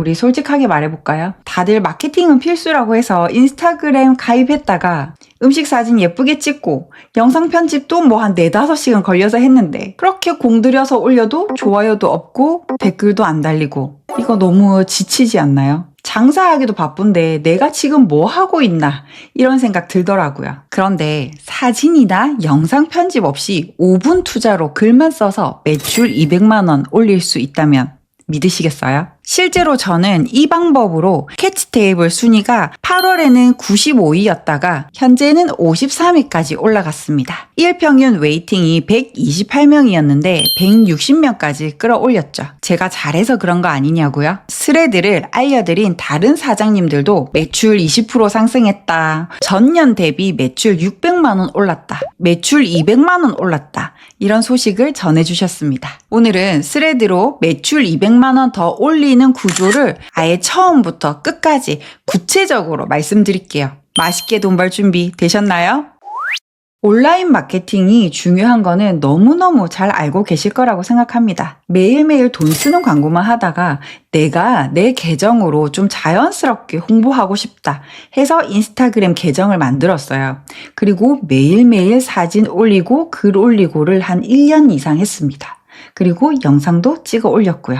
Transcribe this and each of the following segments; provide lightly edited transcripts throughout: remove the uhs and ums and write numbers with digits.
우리 솔직하게 말해볼까요? 다들 마케팅은 필수라고 해서 인스타그램 가입했다가 음식 사진 예쁘게 찍고 영상 편집도 뭐 한 4-5시간 걸려서 했는데 그렇게 공들여서 올려도 좋아요도 없고 댓글도 안 달리고 이거 너무 지치지 않나요? 장사하기도 바쁜데 내가 지금 뭐 하고 있나 이런 생각 들더라고요. 그런데 사진이나 영상 편집 없이 5분 투자로 글만 써서 매출 200만 원 올릴 수 있다면 믿으시겠어요? 실제로 저는 이 방법으로 캐치 테이블 순위가 8월에는 95위였다가 현재는 53위까지 올라갔습니다. 일평균 웨이팅이 128명이었는데 160명까지 끌어올렸죠. 제가 잘해서 그런 거 아니냐고요? 스레드를 알려드린 다른 사장님들도 매출 20% 상승했다. 전년 대비 매출 600만 원 올랐다. 매출 200만 원 올랐다. 이런 소식을 전해주셨습니다. 오늘은 스레드로 매출 200만 원 더 올리는 구조를 아예 처음부터 끝까지 구체적으로 말씀드릴게요. 맛있게 돈 벌 준비 되셨나요? 온라인 마케팅이 중요한 거는 너무너무 잘 알고 계실 거라고 생각합니다. 매일매일 돈 쓰는 광고만 하다가 내가 내 계정으로 좀 자연스럽게 홍보하고 싶다 해서 인스타그램 계정을 만들었어요. 그리고 매일매일 사진 올리고 글 올리고를 한 1년 이상 했습니다. 그리고 영상도 찍어 올렸고요.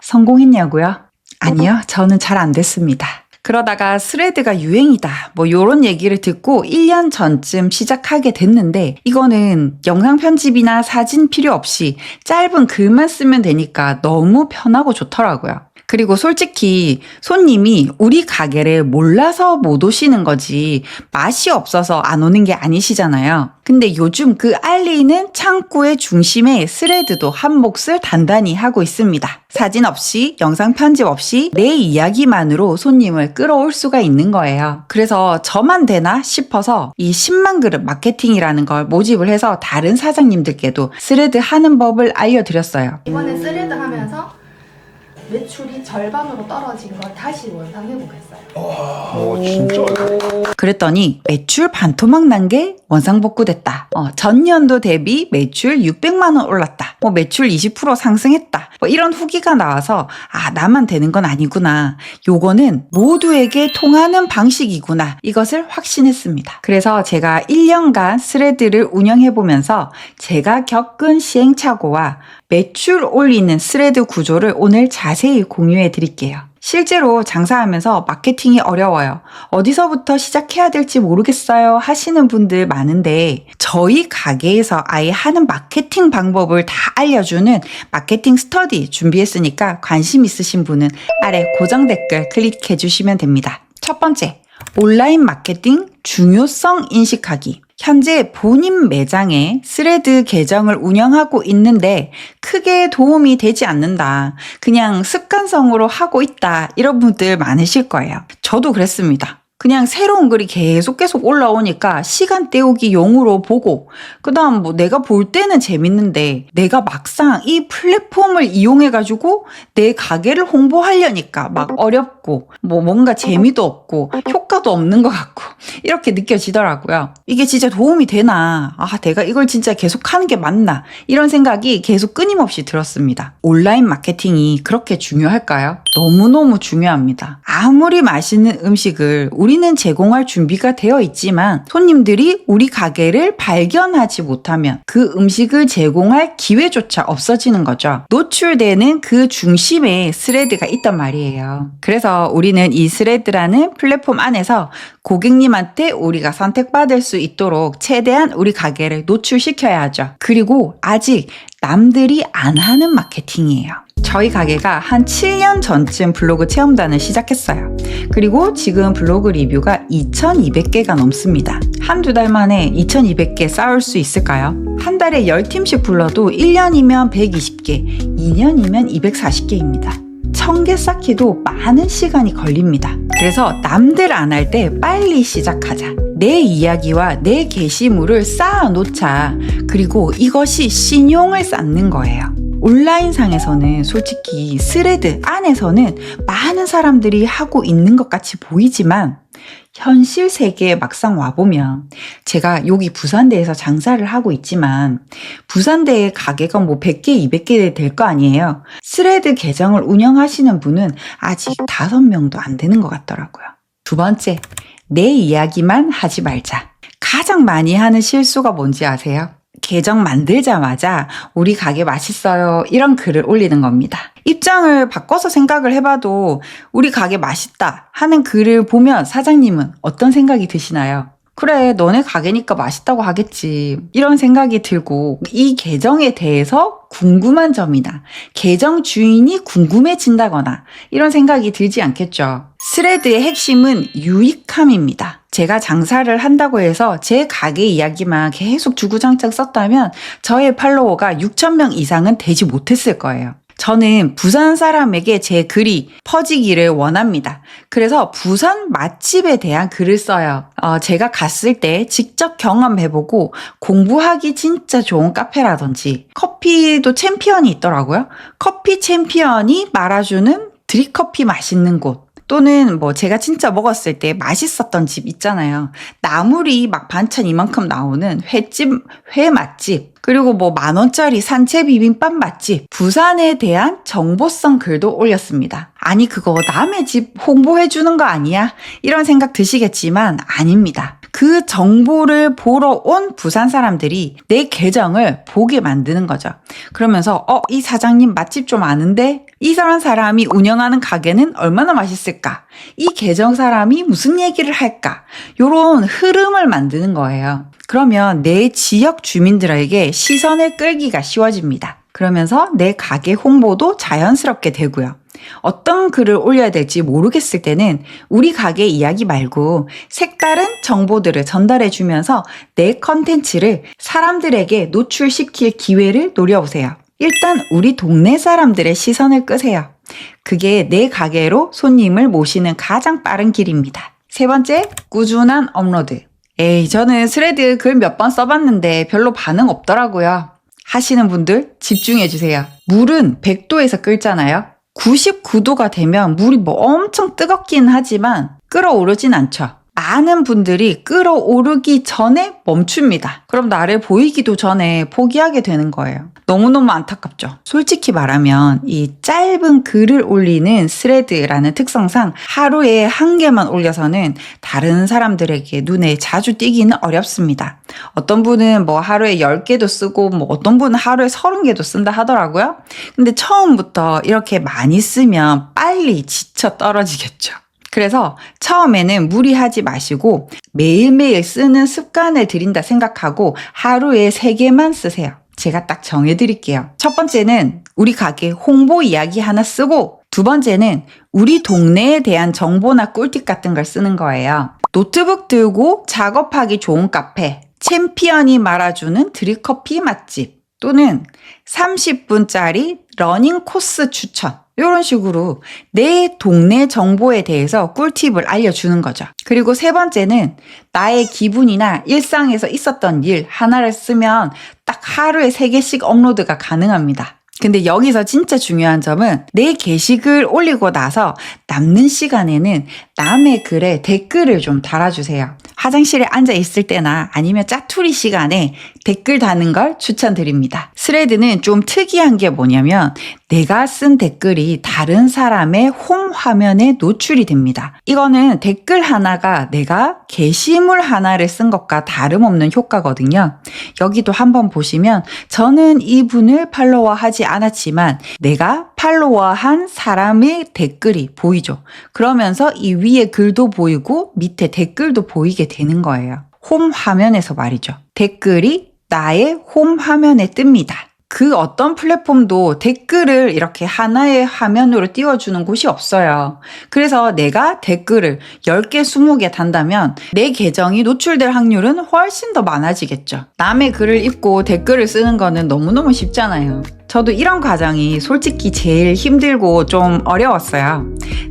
성공했냐고요? 아니요, 저는 잘 안 됐습니다. 그러다가 스레드가 유행이다 뭐 요런 얘기를 듣고 1년 전쯤 시작하게 됐는데 이거는 영상 편집이나 사진 필요 없이 짧은 글만 쓰면 되니까 너무 편하고 좋더라고요. 그리고 솔직히 손님이 우리 가게를 몰라서 못 오시는 거지 맛이 없어서 안 오는 게 아니시잖아요. 근데 요즘 그 알리는 창구의 중심에 스레드도 한 몫을 단단히 하고 있습니다. 사진 없이 영상 편집 없이 내 이야기만으로 손님을 끌어올 수가 있는 거예요. 그래서 저만 되나 싶어서 이 10만 그릇 마케팅이라는 걸 모집을 해서 다른 사장님들께도 스레드 하는 법을 알려드렸어요. 이번에 스레드 하면서 매출이 절반으로 떨어진 걸 다시 원상회복했어요. 진짜? 그랬더니 매출 반토막 난 게 원상복구됐다. 전년도 대비 매출 600만 원 올랐다. 매출 20% 상승했다. 이런 후기가 나와서 나만 되는 건 아니구나. 요거는 모두에게 통하는 방식이구나. 이것을 확신했습니다. 그래서 제가 1년간 스레드를 운영해보면서 제가 겪은 시행착오와 매출 올리는 스레드 구조를 오늘 자세히 공유해 드릴게요. 실제로 장사하면서 마케팅이 어려워요. 어디서부터 시작해야 될지 모르겠어요 하시는 분들 많은데 저희 가게에서 아예 하는 마케팅 방법을 다 알려주는 마케팅 스터디 준비했으니까 관심 있으신 분은 아래 고정 댓글 클릭해 주시면 됩니다. 첫 번째, 온라인 마케팅 중요성 인식하기. 현재 본인 매장에 스레드 계정을 운영하고 있는데 크게 도움이 되지 않는다. 그냥 습관성으로 하고 있다. 이런 분들 많으실 거예요. 저도 그랬습니다. 그냥 새로운 글이 계속 올라오니까 시간 때우기 용으로 보고 그다음 내가 볼 때는 재밌는데 내가 막상 이 플랫폼을 이용해가지고 내 가게를 홍보하려니까 막 어렵고 뭔가 재미도 없고 효과도 없는 것 같고 이렇게 느껴지더라고요. 이게 진짜 도움이 되나? 내가 이걸 진짜 계속 하는 게 맞나? 이런 생각이 계속 끊임없이 들었습니다. 온라인 마케팅이 그렇게 중요할까요? 너무너무 중요합니다. 아무리 맛있는 음식을 우리는 제공할 준비가 되어 있지만 손님들이 우리 가게를 발견하지 못하면 그 음식을 제공할 기회조차 없어지는 거죠. 노출되는 그 중심에 스레드가 있단 말이에요. 그래서 우리는 이 스레드라는 플랫폼 안에서 고객님한테 우리가 선택받을 수 있도록 최대한 우리 가게를 노출시켜야 하죠. 그리고 아직 남들이 안 하는 마케팅이에요. 저희 가게가 한 7년 전쯤 블로그 체험단을 시작했어요. 그리고 지금 블로그 리뷰가 2200개가 넘습니다. 한두 달 만에 2200개 쌓을 수 있을까요? 한 달에 10팀씩 불러도 1년이면 120개, 2년이면 240개입니다. 1000개 쌓기도 많은 시간이 걸립니다. 그래서 남들 안 할 때 빨리 시작하자. 내 이야기와 내 게시물을 쌓아놓자. 그리고 이것이 신용을 쌓는 거예요. 온라인상에서는 솔직히 스레드 안에서는 많은 사람들이 하고 있는 것 같이 보이지만 현실 세계에 막상 와보면 제가 여기 부산대에서 장사를 하고 있지만 부산대에 가게가 뭐 100개, 200개 될 거 아니에요. 스레드 계정을 운영하시는 분은 아직 5명도 안 되는 것 같더라고요. 두 번째, 내 이야기만 하지 말자. 가장 많이 하는 실수가 뭔지 아세요? 계정 만들자마자 우리 가게 맛있어요 이런 글을 올리는 겁니다. 입장을 바꿔서 생각을 해봐도 우리 가게 맛있다 하는 글을 보면 사장님은 어떤 생각이 드시나요? 그래, 너네 가게니까 맛있다고 하겠지. 이런 생각이 들고 이 계정에 대해서 궁금한 점이나 계정 주인이 궁금해진다거나 이런 생각이 들지 않겠죠. 스레드의 핵심은 유익함입니다. 제가 장사를 한다고 해서 제 가게 이야기만 계속 주구장창 썼다면 저의 팔로워가 6,000명 이상은 되지 못했을 거예요. 저는 부산 사람에게 제 글이 퍼지기를 원합니다. 그래서 부산 맛집에 대한 글을 써요. 제가 갔을 때 직접 경험해보고 공부하기 진짜 좋은 카페라든지 커피도 챔피언이 있더라고요. 커피 챔피언이 말아주는 드립커피 맛있는 곳. 또는 뭐 제가 진짜 먹었을 때 맛있었던 집 있잖아요. 나물이 막 반찬 이만큼 나오는 회 맛집. 그리고 뭐 10,000원짜리 산채 비빔밥 맛집. 부산에 대한 정보성 글도 올렸습니다. 아니 그거 남의 집 홍보해주는 거 아니야? 이런 생각 드시겠지만 아닙니다. 그 정보를 보러 온 부산 사람들이 내 계정을 보게 만드는 거죠. 그러면서 이 사장님 맛집 좀 아는데? 이 사람이 운영하는 가게는 얼마나 맛있을까? 이 계정 사람이 무슨 얘기를 할까? 요런 흐름을 만드는 거예요. 그러면 내 지역 주민들에게 시선을 끌기가 쉬워집니다. 그러면서 내 가게 홍보도 자연스럽게 되고요. 어떤 글을 올려야 될지 모르겠을 때는 우리 가게 이야기 말고 색다른 정보들을 전달해 주면서 내 컨텐츠를 사람들에게 노출시킬 기회를 노려보세요. 일단 우리 동네 사람들의 시선을 끄세요. 그게 내 가게로 손님을 모시는 가장 빠른 길입니다. 세 번째, 꾸준한 업로드. 저는 스레드 글 몇 번 써봤는데 별로 반응 없더라고요. 하시는 분들 집중해주세요. 물은 100도에서 끓잖아요. 99도가 되면 물이 뭐 엄청 뜨겁긴 하지만 끓어오르진 않죠. 많은 분들이 끓어오르기 전에 멈춥니다. 그럼 나를 보이기도 전에 포기하게 되는 거예요. 너무너무 안타깝죠. 솔직히 말하면 이 짧은 글을 올리는 스레드라는 특성상 하루에 1개만 올려서는 다른 사람들에게 눈에 자주 띄기는 어렵습니다. 어떤 분은 뭐 하루에 10개도 쓰고 뭐 어떤 분은 하루에 30개도 쓴다 하더라고요. 근데 처음부터 이렇게 많이 쓰면 빨리 지쳐 떨어지겠죠. 그래서 처음에는 무리하지 마시고 매일매일 쓰는 습관을 들인다 생각하고 하루에 3개만 쓰세요. 제가 딱 정해드릴게요. 첫 번째는 우리 가게 홍보 이야기 하나 쓰고 두 번째는 우리 동네에 대한 정보나 꿀팁 같은 걸 쓰는 거예요. 노트북 들고 작업하기 좋은 카페, 챔피언이 말아주는 드립커피 맛집 또는 30분짜리 러닝 코스 추천. 이런 식으로 내 동네 정보에 대해서 꿀팁을 알려주는 거죠. 그리고 세 번째는 나의 기분이나 일상에서 있었던 일 하나를 쓰면 딱 하루에 3개씩 업로드가 가능합니다. 근데 여기서 진짜 중요한 점은 내 게시글 올리고 나서 남는 시간에는 남의 글에 댓글을 좀 달아주세요. 화장실에 앉아 있을 때나 아니면 짜투리 시간에 댓글 다는 걸 추천드립니다. 스레드는 좀 특이한 게 뭐냐면 내가 쓴 댓글이 다른 사람의 홈 화면에 노출이 됩니다. 이거는 댓글 하나가 내가 게시물 하나를 쓴 것과 다름없는 효과거든요. 여기도 한번 보시면 저는 이분을 팔로워하지 않았지만 내가 팔로워한 사람의 댓글이 보이죠. 그러면서 이 위에 글도 보이고 밑에 댓글도 보이게 되는 거예요. 홈 화면에서 말이죠. 댓글이 나의 홈 화면에 뜹니다. 그 어떤 플랫폼도 댓글을 이렇게 하나의 화면으로 띄워주는 곳이 없어요. 그래서 내가 댓글을 10개, 20개 단다면 내 계정이 노출될 확률은 훨씬 더 많아지겠죠. 남의 글을 읽고 댓글을 쓰는 거는 너무너무 쉽잖아요. 저도 이런 과정이 솔직히 제일 힘들고 좀 어려웠어요.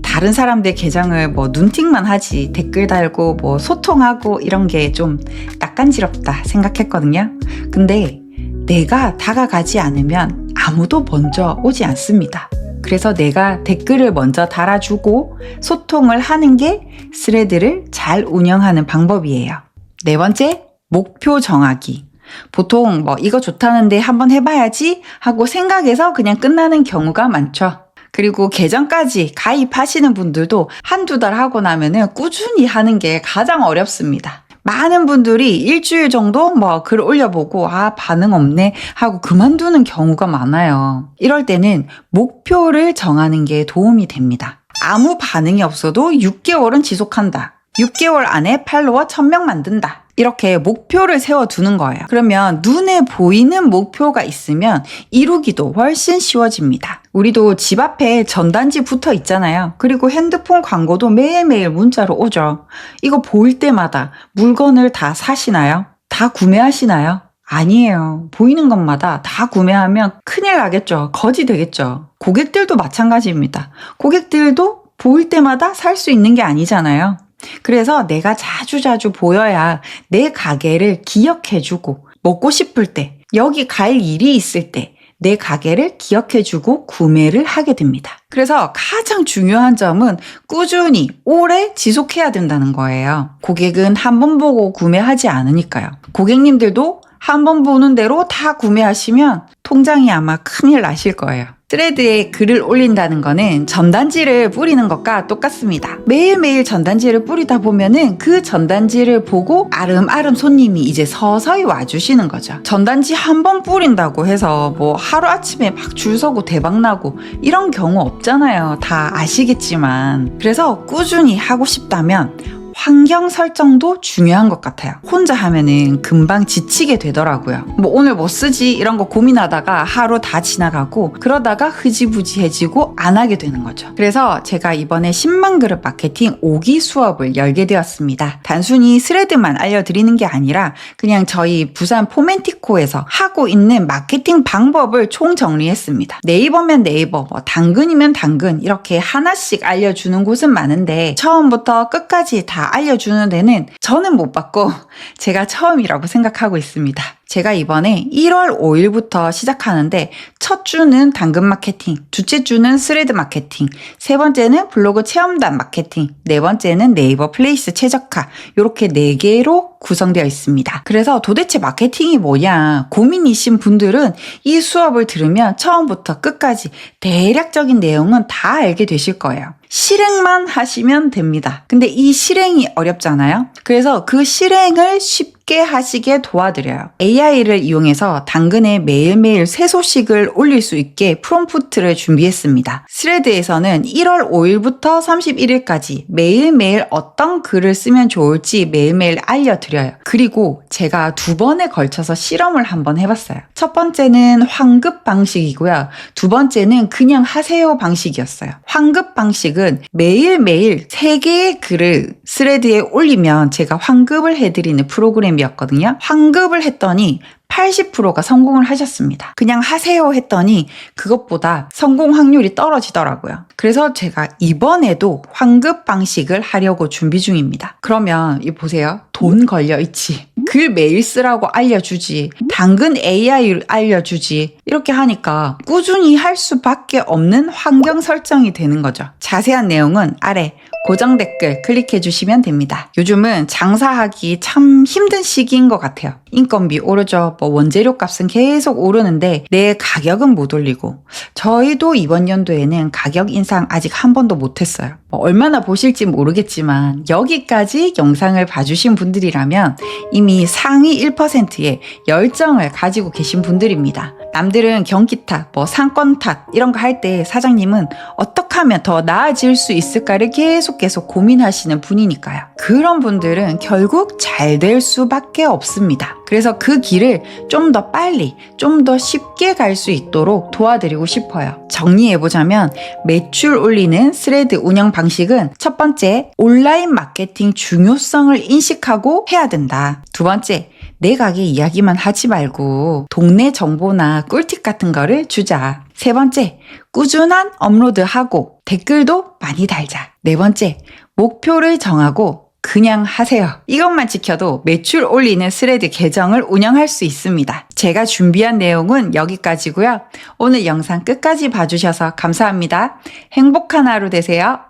다른 사람들 계정을 뭐 눈팅만 하지 댓글 달고 뭐 소통하고 이런 게 좀 낯간지럽다 생각했거든요. 근데 내가 다가가지 않으면 아무도 먼저 오지 않습니다. 그래서 내가 댓글을 먼저 달아주고 소통을 하는 게 스레드를 잘 운영하는 방법이에요. 네 번째, 목표 정하기. 보통 이거 좋다는데 한번 해봐야지 하고 생각해서 그냥 끝나는 경우가 많죠. 그리고 계정까지 가입하시는 분들도 한두 달 하고 나면은 꾸준히 하는 게 가장 어렵습니다. 많은 분들이 일주일 정도 글 올려보고 반응 없네 하고 그만두는 경우가 많아요. 이럴 때는 목표를 정하는 게 도움이 됩니다. 아무 반응이 없어도 6개월은 지속한다. 6개월 안에 팔로워 1000명 만든다. 이렇게 목표를 세워두는 거예요. 그러면 눈에 보이는 목표가 있으면 이루기도 훨씬 쉬워집니다. 우리도 집 앞에 전단지 붙어 있잖아요. 그리고 핸드폰 광고도 매일매일 문자로 오죠. 이거 보일 때마다 물건을 다 사시나요? 다 구매하시나요? 아니에요. 보이는 것마다 다 구매하면 큰일 나겠죠. 거지 되겠죠. 고객들도 마찬가지입니다. 고객들도 보일 때마다 살 수 있는 게 아니잖아요. 그래서 내가 자주자주 보여야 내 가게를 기억해주고 먹고 싶을 때, 여기 갈 일이 있을 때 내 가게를 기억해주고 구매를 하게 됩니다. 그래서 가장 중요한 점은 꾸준히 오래 지속해야 된다는 거예요. 고객은 한 번 보고 구매하지 않으니까요. 고객님들도 한 번 보는 대로 다 구매하시면 통장이 아마 큰일 나실 거예요. 스레드에 글을 올린다는 거는 전단지를 뿌리는 것과 똑같습니다. 매일매일 전단지를 뿌리다 보면은 그 전단지를 보고 아름아름 손님이 이제 서서히 와주시는 거죠. 전단지 한 번 뿌린다고 해서 하루아침에 막 줄 서고 대박나고 이런 경우 없잖아요. 다 아시겠지만. 그래서 꾸준히 하고 싶다면 환경 설정도 중요한 것 같아요. 혼자 하면은 금방 지치게 되더라고요. 오늘 뭐 쓰지? 이런 거 고민하다가 하루 다 지나가고 그러다가 흐지부지해지고 안 하게 되는 거죠. 그래서 제가 이번에 10만 그릇 마케팅 5기 수업을 열게 되었습니다. 단순히 스레드만 알려드리는 게 아니라 그냥 저희 부산 포멘티코에서 하고 있는 마케팅 방법을 총정리했습니다. 네이버면 네이버, 당근이면 당근 이렇게 하나씩 알려주는 곳은 많은데 처음부터 끝까지 다 알려주는 데는 저는 못 봤고 제가 처음이라고 생각하고 있습니다. 제가 이번에 1월 5일부터 시작하는데 첫 주는 당근 마케팅, 둘째 주는 스레드 마케팅, 세 번째는 블로그 체험단 마케팅, 네 번째는 네이버 플레이스 최적화 이렇게 4개로 구성되어 있습니다. 그래서 도대체 마케팅이 뭐냐 고민이신 분들은 이 수업을 들으면 처음부터 끝까지 대략적인 내용은 다 알게 되실 거예요. 실행만 하시면 됩니다. 근데 이 실행이 어렵잖아요. 그래서 그 실행을 쉽게 하시게 도와드려요. AI를 이용해서 당근에 매일매일 새 소식을 올릴 수 있게 프롬프트를 준비했습니다. 스레드에서는 1월 5일부터 31일까지 매일매일 어떤 글을 쓰면 좋을지 매일매일 알려드려요. 그리고 제가 2번에 걸쳐서 실험을 한번 해봤어요. 첫 번째는 환급 방식이고요. 두 번째는 그냥 하세요 방식이었어요. 환급 방식은 매일매일 3개의 글을 스레드에 올리면 제가 환급을 해드리는 프로그램이었거든요. 환급을 했더니 80%가 성공을 하셨습니다. 그냥 하세요 했더니 그것보다 성공 확률이 떨어지더라고요. 그래서 제가 이번에도 환급 방식을 하려고 준비 중입니다. 그러면 이 보세요. 돈 걸려있지. 글 매일 쓰라고 알려주지. 당근 AI 알려주지. 이렇게 하니까 꾸준히 할 수밖에 없는 환경 설정이 되는 거죠. 자세한 내용은 아래 고정 댓글 클릭해 주시면 됩니다. 요즘은 장사하기 참 힘든 시기인 것 같아요. 인건비 오르죠. 원재료 값은 계속 오르는데 내 가격은 못 올리고 저희도 이번 연도에는 가격 인상 아직 한 번도 못했어요. 얼마나 보실지 모르겠지만 여기까지 영상을 봐주신 분들이라면 이미 상위 1%의 열정을 가지고 계신 분들입니다. 남들은 경기 탓, 상권 탓 이런 거 할 때 사장님은 어떻게 하면 더 나아질 수 있을까를 계속 고민하시는 분이니까요. 그런 분들은 결국 잘 될 수밖에 없습니다. 그래서 그 길을 좀 더 빨리, 좀 더 쉽게 갈 수 있도록 도와드리고 싶어요. 정리해보자면 매출 올리는 스레드 운영 방식은 첫 번째, 온라인 마케팅 중요성을 인식하고 해야 된다. 두 번째, 내 가게 이야기만 하지 말고 동네 정보나 꿀팁 같은 거를 주자. 세 번째, 꾸준한 업로드하고 댓글도 많이 달자. 네 번째, 목표를 정하고 그냥 하세요. 이것만 지켜도 매출 올리는 스레드 계정을 운영할 수 있습니다. 제가 준비한 내용은 여기까지고요. 오늘 영상 끝까지 봐주셔서 감사합니다. 행복한 하루 되세요.